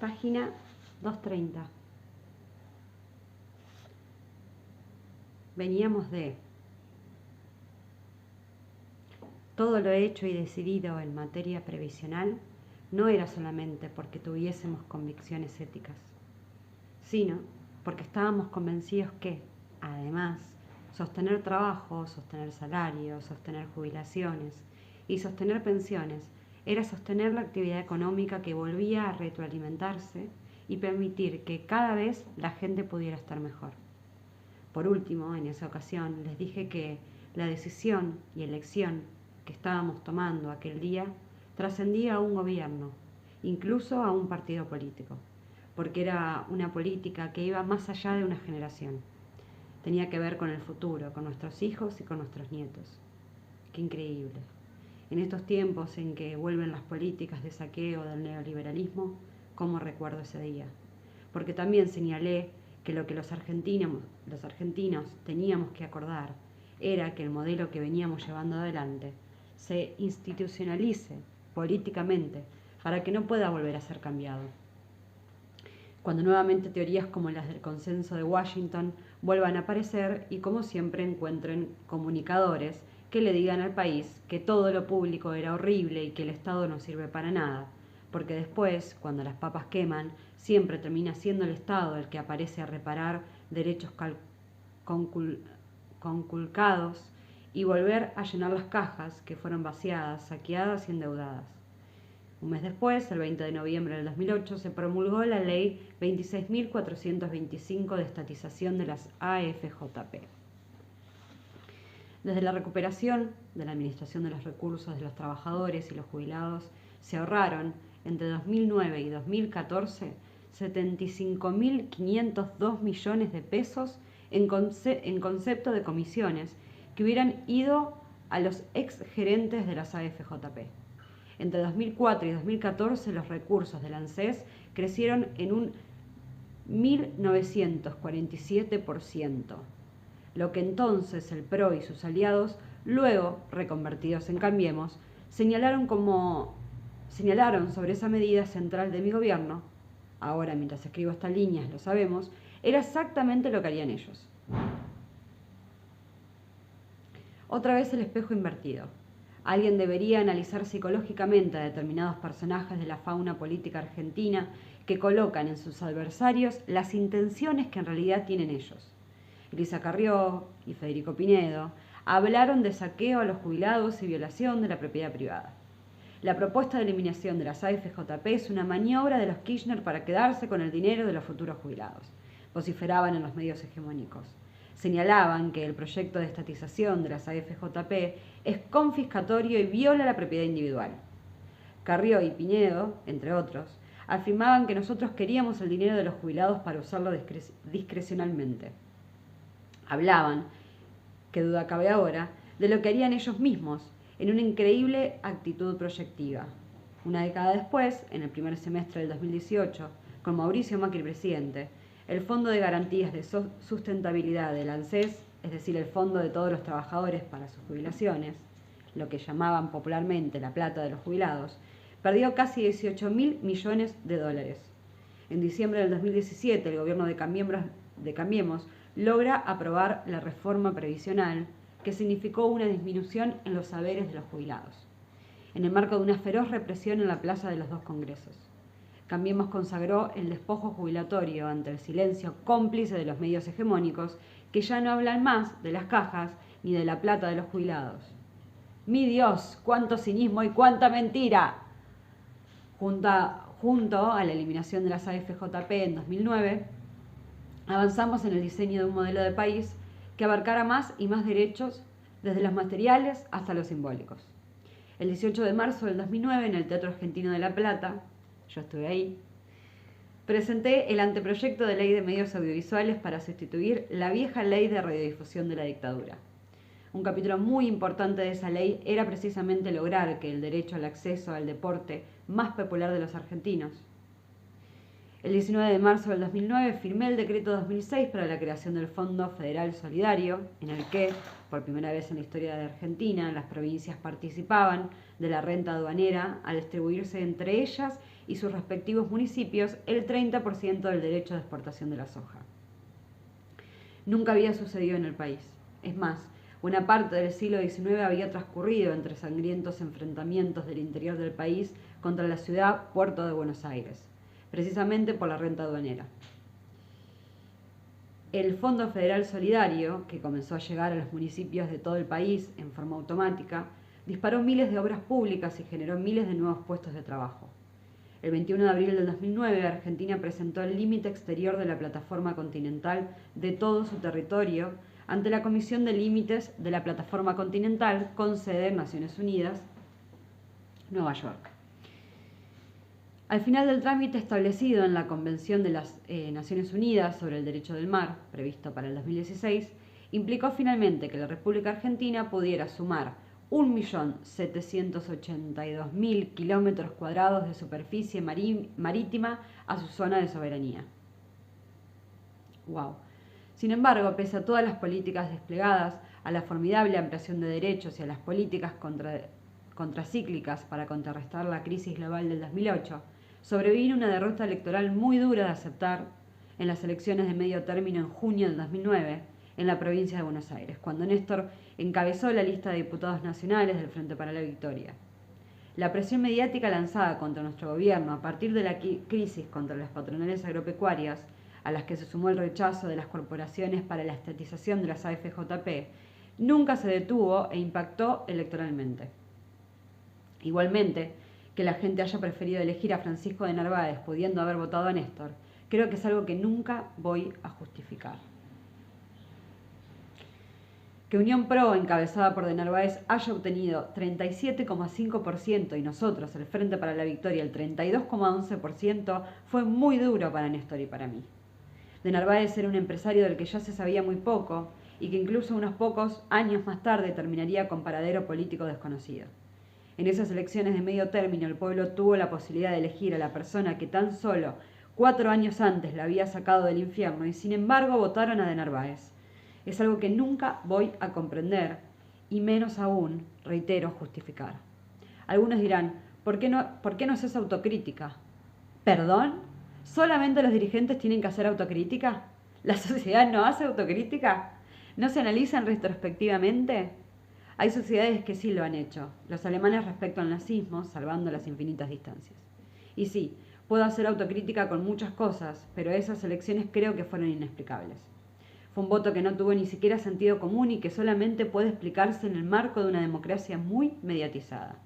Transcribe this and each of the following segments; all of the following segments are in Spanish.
página 230. Veníamos de todo lo hecho y decidido en materia previsional no era solamente porque tuviésemos convicciones éticas, sino porque estábamos convencidos que, además, sostener trabajo, sostener salarios, sostener jubilaciones y sostener pensiones era sostener la actividad económica que volvía a retroalimentarse y permitir que cada vez la gente pudiera estar mejor. Por último, en esa ocasión les dije que la decisión y elección que estábamos tomando aquel día trascendía a un gobierno, incluso a un partido político, porque era una política que iba más allá de una generación. Tenía que ver con el futuro, con nuestros hijos y con nuestros nietos. Qué increíble. En estos tiempos en que vuelven las políticas de saqueo del neoliberalismo, ¿cómo recuerdo ese día? Porque también señalé que lo que los argentinos teníamos que acordar era que el modelo que veníamos llevando adelante se institucionalice políticamente para que no pueda volver a ser cambiado. Cuando nuevamente teorías como las del consenso de Washington vuelvan a aparecer y como siempre encuentren comunicadores que le digan al país que todo lo público era horrible y que el Estado no sirve para nada, porque después, cuando las papas queman, siempre termina siendo el Estado el que aparece a reparar derechos conculcados y volver a llenar las cajas que fueron vaciadas, saqueadas y endeudadas. Un mes después, el 20 de noviembre del 2008, se promulgó la Ley 26.425 de estatización de las AFJP. Desde la recuperación de la administración de los recursos de los trabajadores y los jubilados, se ahorraron entre 2009 y 2014 75.502 millones de pesos en concepto de comisiones que hubieran ido a los exgerentes de las AFJP. Entre 2004 y 2014 los recursos del ANSES crecieron en un 1.947%, lo que entonces el PRO y sus aliados, luego reconvertidos en Cambiemos, señalaron sobre esa medida central de mi gobierno. Ahora, mientras escribo estas líneas, lo sabemos, era exactamente lo que harían ellos. Otra vez el espejo invertido. Alguien debería analizar psicológicamente a determinados personajes de la fauna política argentina que colocan en sus adversarios las intenciones que en realidad tienen ellos. Elisa Carrió y Federico Pinedo hablaron de saqueo a los jubilados y violación de la propiedad privada. La propuesta de eliminación de las AFJP es una maniobra de los Kirchner para quedarse con el dinero de los futuros jubilados, vociferaban en los medios hegemónicos. Señalaban que el proyecto de estatización de las AFJP es confiscatorio y viola la propiedad individual. Carrió y Pinedo, entre otros, afirmaban que nosotros queríamos el dinero de los jubilados para usarlo discrecionalmente. Hablaban, qué duda cabe ahora, de lo que harían ellos mismos en una increíble actitud proyectiva. Una década después, en el primer semestre del 2018, con Mauricio Macri presidente, el Fondo de Garantías de Sustentabilidad del ANSES, es decir, el fondo de todos los trabajadores para sus jubilaciones, lo que llamaban popularmente la plata de los jubilados, perdió casi 18.000 millones de dólares. En diciembre del 2017, el gobierno de Cambiemos logra aprobar la reforma previsional, que significó una disminución en los saberes de los jubilados, en el marco de una feroz represión en la plaza de los dos congresos. Cambiemos consagró el despojo jubilatorio ante el silencio cómplice de los medios hegemónicos que ya no hablan más de las cajas ni de la plata de los jubilados. ¡Mi Dios! ¡Cuánto cinismo y cuánta mentira! Junto a la eliminación de las AFJP en 2009, avanzamos en el diseño de un modelo de país que abarcara más y más derechos, desde los materiales hasta los simbólicos. El 18 de marzo del 2009, en el Teatro Argentino de La Plata, yo estuve ahí, presenté el anteproyecto de ley de medios audiovisuales para sustituir la vieja ley de radiodifusión de la dictadura. Un capítulo muy importante de esa ley era precisamente lograr que el derecho al acceso al deporte más popular de los argentinos, El 19 de marzo del 2009 firmé el decreto 2006 para la creación del Fondo Federal Solidario, en el que, por primera vez en la historia de Argentina, las provincias participaban de la renta aduanera al distribuirse entre ellas y sus respectivos municipios el 30% del derecho de exportación de la soja. Nunca había sucedido en el país. Es más, buena parte del siglo XIX había transcurrido entre sangrientos enfrentamientos del interior del país contra la ciudad puerto de Buenos Aires, precisamente por la renta aduanera. El Fondo Federal Solidario, que comenzó a llegar a los municipios de todo el país en forma automática, disparó miles de obras públicas y generó miles de nuevos puestos de trabajo. El 21 de abril del 2009, Argentina presentó el límite exterior de la plataforma continental de todo su territorio ante la Comisión de Límites de la Plataforma Continental con sede en Naciones Unidas, Nueva York. Al final del trámite establecido en la Convención de las Naciones Unidas sobre el Derecho del Mar, previsto para el 2016, implicó finalmente que la República Argentina pudiera sumar 1.782.000 kilómetros cuadrados de superficie marítima a su zona de soberanía. ¡Wow! Sin embargo, pese a todas las políticas desplegadas, a la formidable ampliación de derechos y a las políticas contracíclicas para contrarrestar la crisis global del 2008, sobrevino una derrota electoral muy dura de aceptar en las elecciones de medio término en junio del 2009 en la provincia de Buenos Aires, cuando Néstor encabezó la lista de diputados nacionales del Frente para la Victoria. La presión mediática lanzada contra nuestro gobierno a partir de la crisis contra las patronales agropecuarias, a las que se sumó el rechazo de las corporaciones para la estatización de las AFJP, nunca se detuvo e impactó electoralmente. Igualmente, que la gente haya preferido elegir a Francisco de Narváez pudiendo haber votado a Néstor, creo que es algo que nunca voy a justificar. Que Unión Pro, encabezada por de Narváez, haya obtenido 37,5% y nosotros, el Frente para la Victoria, el 32,11%, fue muy duro para Néstor y para mí. De Narváez era un empresario del que ya se sabía muy poco y que incluso unos pocos años más tarde terminaría con paradero político desconocido. En esas elecciones de medio término, el pueblo tuvo la posibilidad de elegir a la persona que tan solo 4 años antes la había sacado del infierno y sin embargo votaron a de Narváez. Es algo que nunca voy a comprender y menos aún, reitero, justificar. Algunos dirán, ¿por qué no haces autocrítica? ¿Perdón? ¿Solamente los dirigentes tienen que hacer autocrítica? ¿La sociedad no hace autocrítica? ¿No se analizan retrospectivamente? Hay sociedades que sí lo han hecho, los alemanes respecto al nazismo, salvando las infinitas distancias. Y sí, puedo hacer autocrítica con muchas cosas, pero esas elecciones creo que fueron inexplicables. Fue un voto que no tuvo ni siquiera sentido común y que solamente puede explicarse en el marco de una democracia muy mediatizada.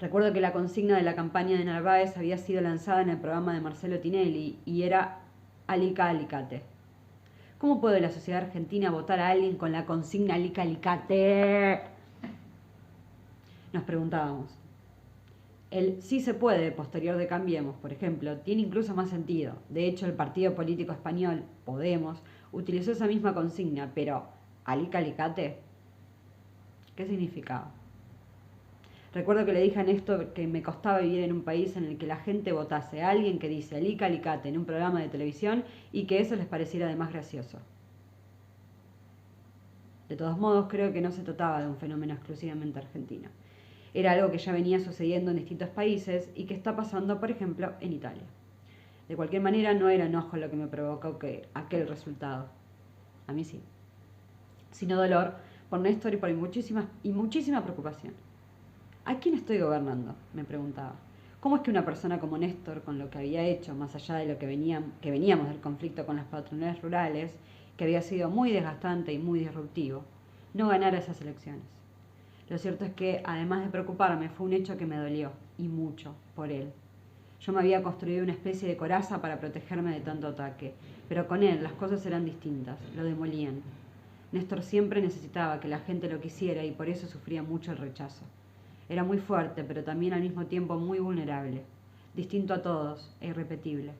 Recuerdo que la consigna de la campaña de Narváez había sido lanzada en el programa de Marcelo Tinelli y era Alica Alicate. ¿Cómo puede la sociedad argentina votar a alguien con la consigna Alica Alicate? Nos preguntábamos. El sí se puede posterior de Cambiemos, por ejemplo, tiene incluso más sentido. De hecho, el partido político español, Podemos, utilizó esa misma consigna, pero ¿Alica Alicate? ¿Qué significaba? Recuerdo que le dije a Néstor que me costaba vivir en un país en el que la gente votase a alguien que dice Alica Alicate en un programa de televisión y que eso les pareciera además gracioso. De todos modos, creo que no se trataba de un fenómeno exclusivamente argentino. Era algo que ya venía sucediendo en distintos países y que está pasando, por ejemplo, en Italia. De cualquier manera, no era enojo lo que me provocó aquel resultado. A mí sí. Sino dolor por Néstor y por muchísima preocupación. ¿A quién estoy gobernando?, me preguntaba. ¿Cómo es que una persona como Néstor, con lo que había hecho, más allá de lo que veníamos del conflicto con las patronales rurales, que había sido muy desgastante y muy disruptivo, no ganara esas elecciones? Lo cierto es que, además de preocuparme, fue un hecho que me dolió, y mucho, por él. Yo me había construido una especie de coraza para protegerme de tanto ataque, pero con él las cosas eran distintas, lo demolían. Néstor siempre necesitaba que la gente lo quisiera y por eso sufría mucho el rechazo. Era muy fuerte, pero también al mismo tiempo muy vulnerable, distinto a todos e irrepetible.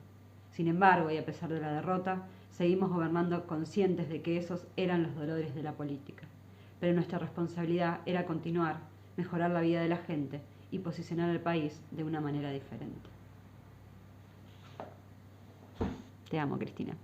Sin embargo, y a pesar de la derrota, seguimos gobernando conscientes de que esos eran los dolores de la política. Pero nuestra responsabilidad era continuar, mejorar la vida de la gente y posicionar al país de una manera diferente. Te amo, Cristina.